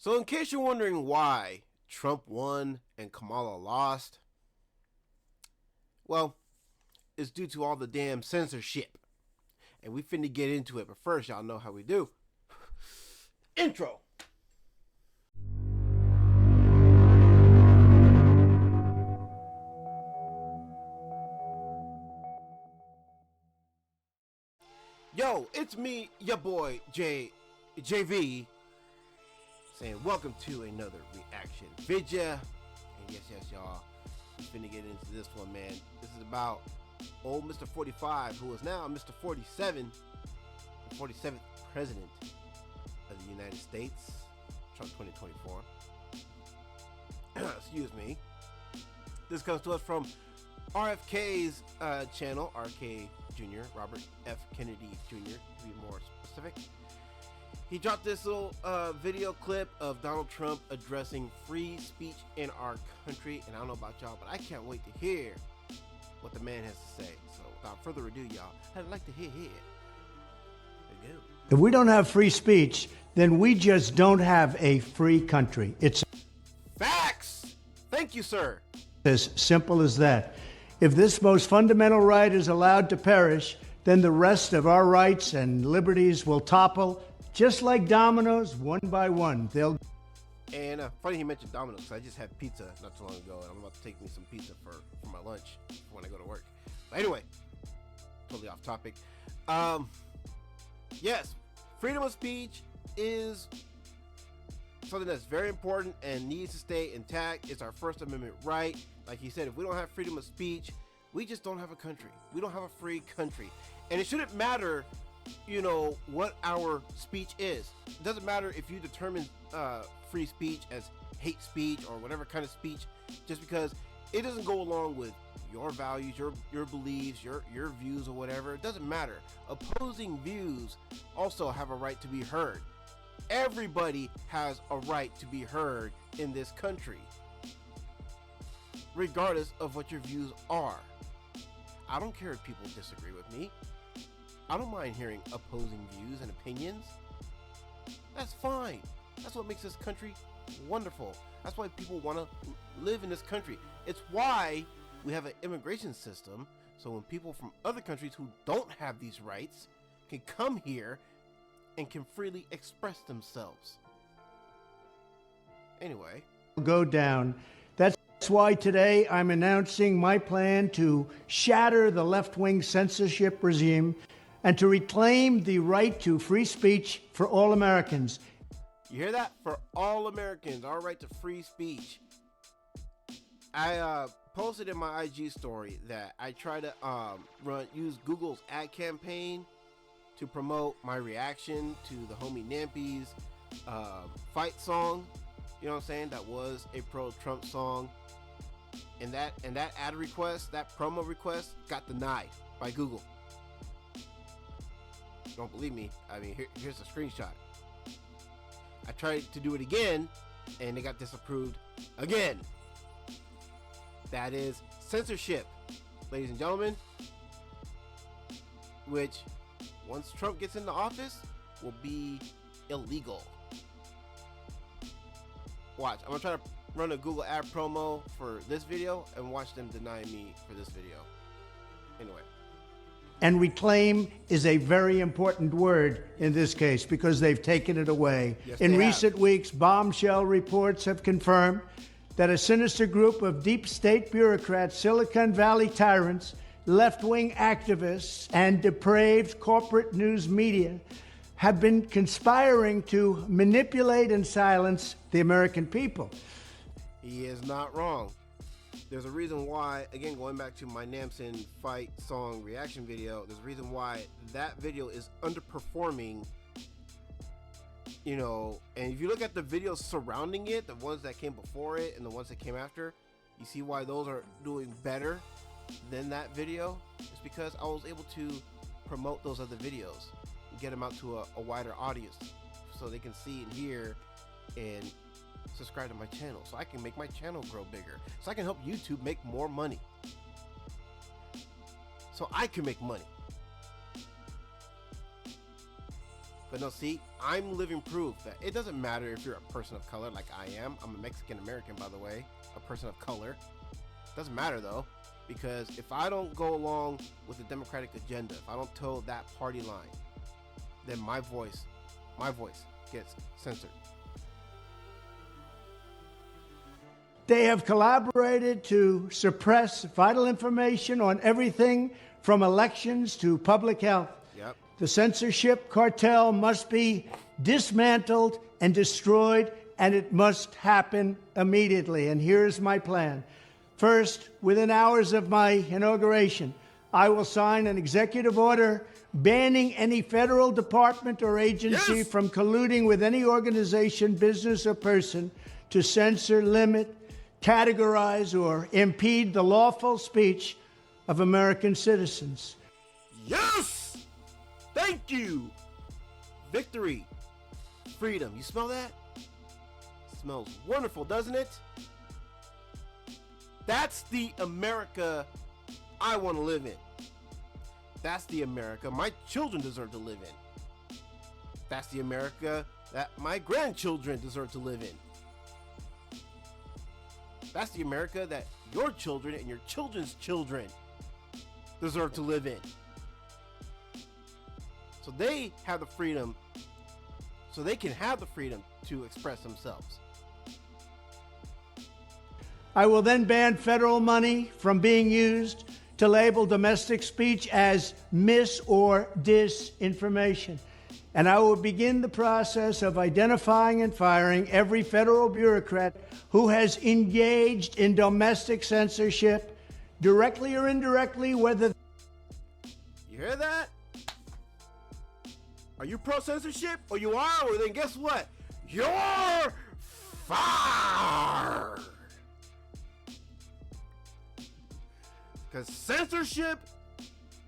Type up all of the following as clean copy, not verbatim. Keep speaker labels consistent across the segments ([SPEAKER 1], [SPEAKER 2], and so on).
[SPEAKER 1] So in case you're wondering why Trump won and Kamala lost, well, it's due to all the damn censorship. And we finna get into it, but first, y'all know how we do. Intro. Yo, it's me, your boy, JV, saying welcome to another reaction video. And yes, y'all, we finna get into this one, man. This is about old Mr. 45, who is now Mr. 47, the 47th president of the United States, Trump 2024. Excuse me. This comes to us from RFK's channel, RK Jr., Robert F. Kennedy Jr., to be more specific. He dropped this little video clip of Donald Trump addressing free speech in our country, and I don't know about y'all, but I can't wait to hear what the man has to say. So without further ado, y'all, I'd like to hear it. There you go.
[SPEAKER 2] If we don't have free speech, then we just don't have a free country. It's
[SPEAKER 1] Facts! Thank you, sir.
[SPEAKER 2] as simple as that. If this most fundamental right is allowed to perish, then the rest of our rights and liberties will topple, just like dominoes, one by one.
[SPEAKER 1] And funny he mentioned Domino's, because I just had pizza not too long ago, and I'm about to take me some pizza for my lunch when I go to work. But anyway, totally off topic. Yes, freedom of speech is something that's very important and needs to stay intact. It's our First Amendment right. Like he said, if we don't have freedom of speech, we just don't have a country. We don't have a free country. And it shouldn't matter, you know, what our speech is. It doesn't matter if you determine free speech as hate speech or whatever kind of speech, just because it doesn't go along with your values, your beliefs, your views or whatever. It doesn't matter. Opposing views also have a right to be heard. Everybody has a right to be heard in this country, regardless of what your views are. I don't care if people disagree with me. I don't mind hearing opposing views and opinions. That's fine. That's what makes this country wonderful. That's why people want to live in this country. It's why we have an immigration system, so when people from other countries who don't have these rights can come here and can freely express themselves. Anyway.
[SPEAKER 2] Go down. That's why today I'm announcing my plan to shatter the left-wing censorship regime and to reclaim the right to free speech for all Americans.
[SPEAKER 1] You hear that? For all Americans, our right to free speech. I posted in my IG story that I try to use Google's ad campaign to promote my reaction to the homie Nampy's fight song. You know what I'm saying? That was a pro-Trump song. And that ad request, that promo request, got denied by Google. Don't believe me? I mean, here's a screenshot. I tried to do it again, and it got disapproved again. That is censorship, ladies and gentlemen, which, once Trump gets into office, will be illegal. Watch, I'm gonna try to run a Google ad promo for this video and watch them deny me for this video. Anyway.
[SPEAKER 2] And reclaim is a very important word in this case because they've taken it away.
[SPEAKER 1] Yes,
[SPEAKER 2] in recent weeks, bombshell reports have confirmed that a sinister group of deep state bureaucrats, Silicon Valley tyrants, left-wing activists, and depraved corporate news media have been conspiring to manipulate and silence the American people.
[SPEAKER 1] He is not wrong. There's a reason why, again, going back to my Namson fight song reaction video, there's a reason why that video is underperforming, you know, and if you look at the videos surrounding it, the ones that came before it and the ones that came after, you see why those are doing better than that video. It's because I was able to promote those other videos and get them out to a wider audience so they can see and hear and subscribe to my channel, so I can make my channel grow bigger, so I can help YouTube make more money, so I can make money. But no, see, I'm living proof that it doesn't matter if you're a person of color like I am. I'm a Mexican American, by the way, a person of color. Doesn't matter though, because if I don't go along with the Democratic agenda, if I don't toe that party line, then my voice gets censored.
[SPEAKER 2] They have collaborated to suppress vital information on everything from elections to public health.
[SPEAKER 1] Yep.
[SPEAKER 2] The censorship cartel must be dismantled and destroyed, and it must happen immediately. And here's my plan. First, within hours of my inauguration, I will sign an executive order banning any federal department or agency from colluding with any organization, business, or person to censor, limit, categorize, or impede the lawful speech of American citizens.
[SPEAKER 1] Yes! Thank you! Victory. Freedom. You smell that? Smells wonderful, doesn't it? That's the America I want to live in. That's the America my children deserve to live in. That's the America that my grandchildren deserve to live in. That's the America that your children and your children's children deserve to live in. So they have the freedom, so they can have the freedom to express themselves.
[SPEAKER 2] I will then ban federal money from being used to label domestic speech as mis or disinformation. And I will begin the process of identifying and firing every federal bureaucrat who has engaged in domestic censorship, directly or indirectly, whether...
[SPEAKER 1] You hear that? Are you pro-censorship? Or you are? Or then guess what? You're fired! Because censorship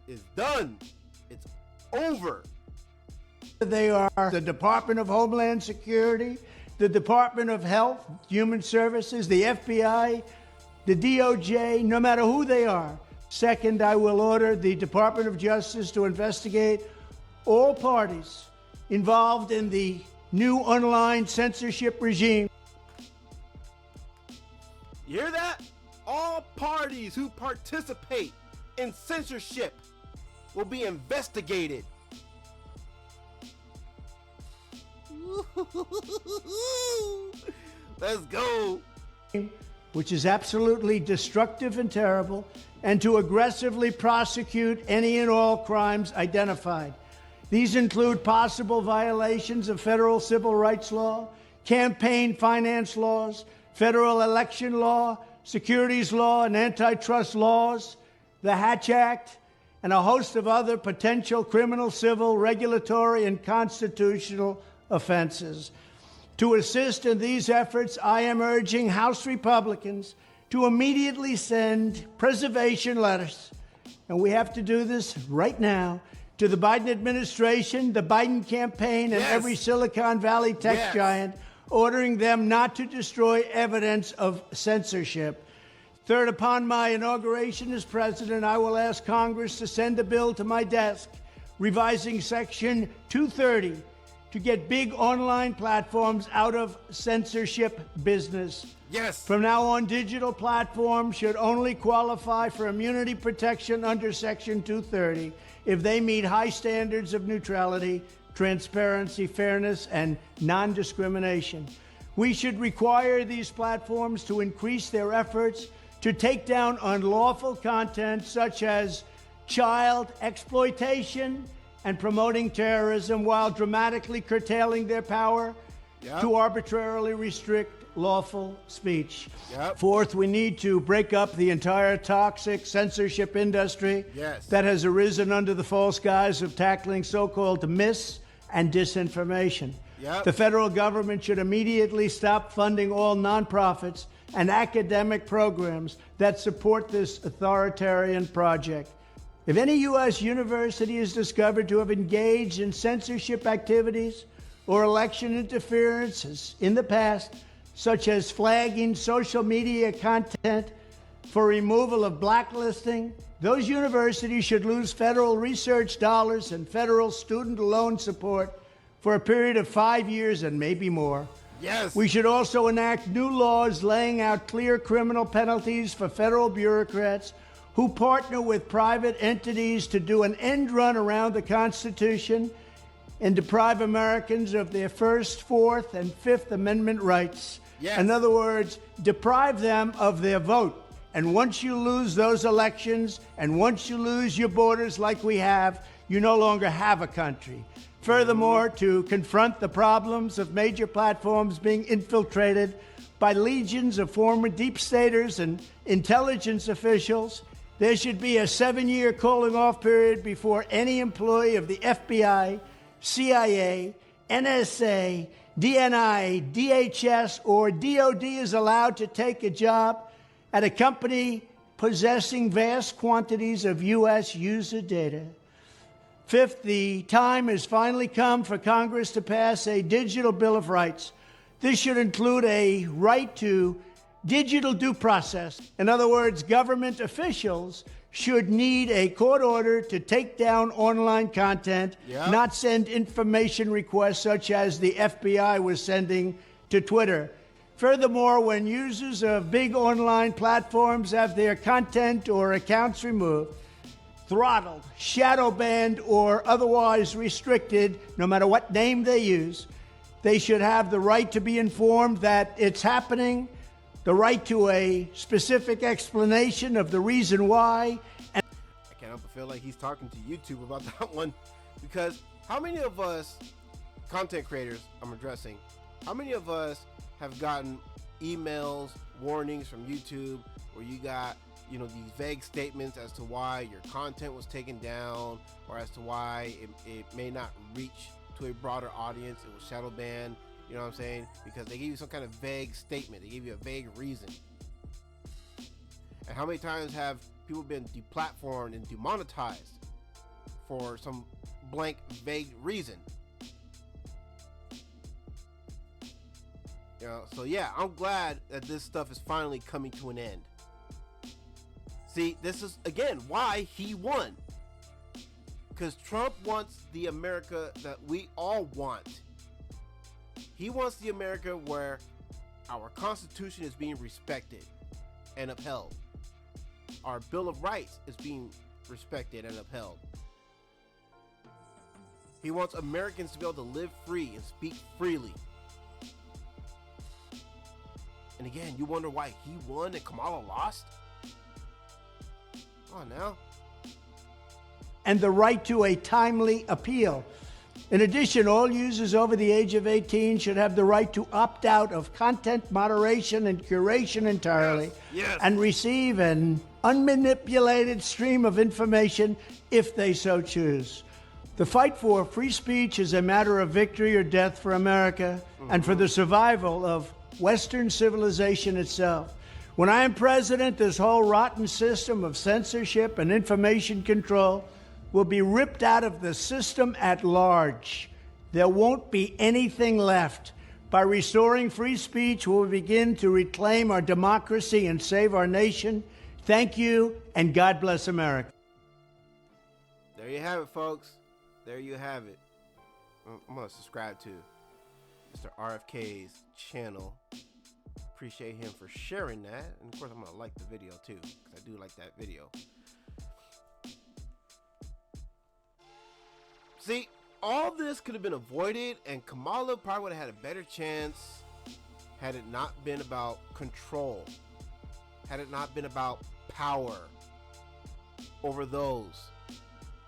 [SPEAKER 1] is done. It's over.
[SPEAKER 2] They are the Department of Homeland Security, the Department of Health, Human Services, the FBI, the DOJ, no matter who they are. Second, I will order the Department of Justice to investigate all parties involved in the new online censorship regime.
[SPEAKER 1] You hear that? All parties who participate in censorship will be investigated. Let's go.
[SPEAKER 2] Which is absolutely destructive and terrible, and to aggressively prosecute any and all crimes identified. These include possible violations of federal civil rights law, campaign finance laws, federal election law, securities law, and antitrust laws, the Hatch Act, and a host of other potential criminal, civil, regulatory, and constitutional offenses. To assist in these efforts, I am urging House Republicans to immediately send preservation letters, and we have to do this right now, to the Biden administration, the Biden campaign, and every Silicon Valley tech giant, ordering them not to destroy evidence of censorship. Third, upon my inauguration as president, I will ask Congress to send a bill to my desk revising Section 230 to get big online platforms out of censorship business.
[SPEAKER 1] Yes.
[SPEAKER 2] From now on, digital platforms should only qualify for immunity protection under Section 230 if they meet high standards of neutrality, transparency, fairness, and non-discrimination. We should require these platforms to increase their efforts to take down unlawful content such as child exploitation and promoting terrorism, while dramatically curtailing their power to arbitrarily restrict lawful speech. Fourth, we need to break up the entire toxic censorship industry that has arisen under the false guise of tackling so-called mis- and disinformation. The federal government should immediately stop funding all nonprofits and academic programs that support this authoritarian project. If any U.S. university is discovered to have engaged in censorship activities or election interferences in the past, such as flagging social media content for removal of blacklisting, those universities should lose federal research dollars and federal student loan support for a period of 5 years and maybe more.
[SPEAKER 1] Yes.
[SPEAKER 2] We should also enact new laws laying out clear criminal penalties for federal bureaucrats who partner with private entities to do an end run around the Constitution and deprive Americans of their First, Fourth, and Fifth Amendment rights.
[SPEAKER 1] Yes.
[SPEAKER 2] In other words, deprive them of their vote. And once you lose those elections, and once you lose your borders like we have, you no longer have a country. Furthermore, to confront the problems of major platforms being infiltrated by legions of former deep staters and intelligence officials, there should be a 7-year cooling-off period before any employee of the FBI, CIA, NSA, DNI, DHS, or DOD is allowed to take a job at a company possessing vast quantities of U.S. user data. Fifth, the time has finally come for Congress to pass a digital Bill of Rights. This should include a right to digital due process. In other words, government officials should need a court order to take down online content, not send information requests such as the FBI was sending to Twitter. Furthermore, when users of big online platforms have their content or accounts removed, throttled, shadow banned, or otherwise restricted, no matter what name they use, they should have the right to be informed that it's happening, the right to a specific explanation of the reason why. And
[SPEAKER 1] I can't help but feel like he's talking to YouTube about that one, because how many of us content creators I'm addressing, how many of us have gotten emails, warnings from YouTube where you got, you know, these vague statements as to why your content was taken down, or as to why it may not reach to a broader audience, it was shadow banned, you know what I'm saying? Because they give you some kind of vague statement, they give you a vague reason. And how many times have people been deplatformed and demonetized for some blank, vague reason? You know, so yeah, I'm glad that this stuff is finally coming to an end. See, this is, again, why he won. Because Trump wants the America that we all want. He wants the America where our Constitution is being respected and upheld. Our Bill of Rights is being respected and upheld. He wants Americans to be able to live free and speak freely. And again, you wonder why he won and Kamala lost? Come on now.
[SPEAKER 2] And the right to a timely appeal. In addition, all users over the age of 18 should have the right to opt out of content moderation and curation entirely, and receive an unmanipulated stream of information if they so choose. The fight for free speech is a matter of victory or death for America and for the survival of Western civilization itself. When I am president, this whole rotten system of censorship and information control will be ripped out of the system at large. There won't be anything left. By restoring free speech, we'll begin to reclaim our democracy and save our nation. Thank you, and God bless America.
[SPEAKER 1] There you have it, folks. There you have it. I'm going to subscribe to Mr. RFK's channel. Appreciate him for sharing that. And of course, I'm going to like the video too, because I do like that video. See, all this could have been avoided, and Kamala probably would have had a better chance had it not been about control, had it not been about power over those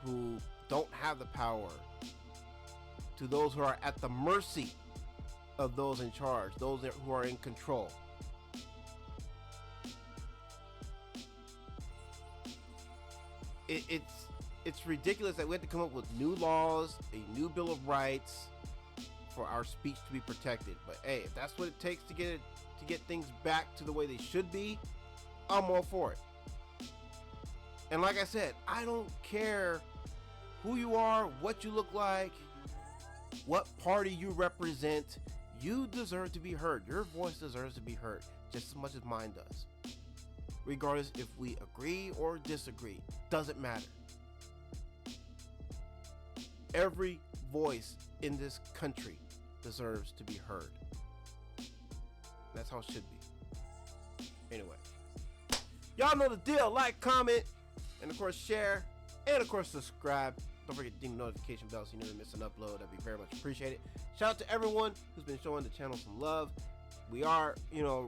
[SPEAKER 1] who don't have the power, to those who are at the mercy of those in charge, those who are in control. It's ridiculous that we have to come up with new laws, a new Bill of Rights for our speech to be protected. But hey, if that's what it takes to get things back to the way they should be, I'm all for it. And like I said, I don't care who you are, what you look like, what party you represent. You deserve to be heard. Your voice deserves to be heard just as much as mine does. Regardless if we agree or disagree, doesn't matter. Every voice in this country deserves to be heard. That's how it should be. Anyway, y'all know the deal. Like, comment, and of course share, and of course subscribe. Don't forget to ding the notification bell so you never miss an upload. That'd be very much appreciated. Shout out to everyone who's been showing the channel some love. We are,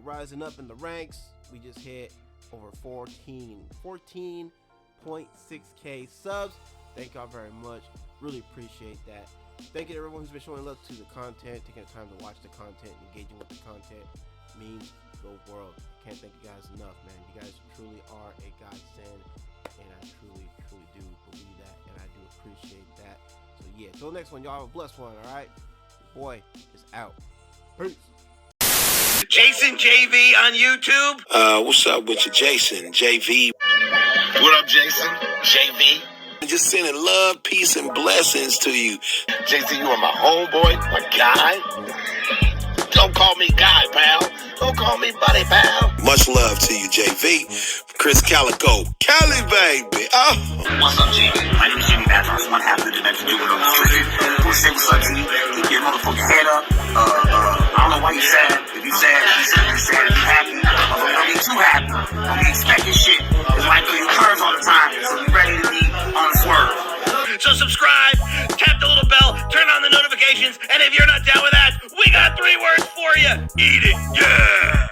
[SPEAKER 1] rising up in the ranks. We just hit over 14.6K subs. Thank y'all very much. Really appreciate that. Thank you to everyone who's been showing love to the content, taking the time to watch the content, engaging with the content. Means the world. Can't thank you guys enough, man. You guys truly are a godsend, and I truly do believe that, and I do appreciate that. So yeah, till next one, y'all have a blessed one. All right, your boy is out. Peace.
[SPEAKER 3] Jason JV on YouTube.
[SPEAKER 4] What's up with you, Jason JV?
[SPEAKER 3] What up, Jason JV?
[SPEAKER 4] Just sending love, peace, and blessings to you.
[SPEAKER 3] Jason, you are my homeboy, my guy. Don't call me guy, pal. Don't call me buddy, pal.
[SPEAKER 4] Much love to you, JV. Chris Calico. Cali, baby. Oh.
[SPEAKER 3] What's up, JV? My name is To My Madhouse. One half of the next dude on the street. Who say what's up to you? Keep your motherfucking head up. I don't know why you sad. If you sad, if you happy. Don't be too happy. Don't be expecting shit. It's like you curves all the time. So you ready to be on the swerve. So subscribe, tap the little bell, turn on the notifications, and if you're not down with that, we got 3 words for you. Eat it, yeah!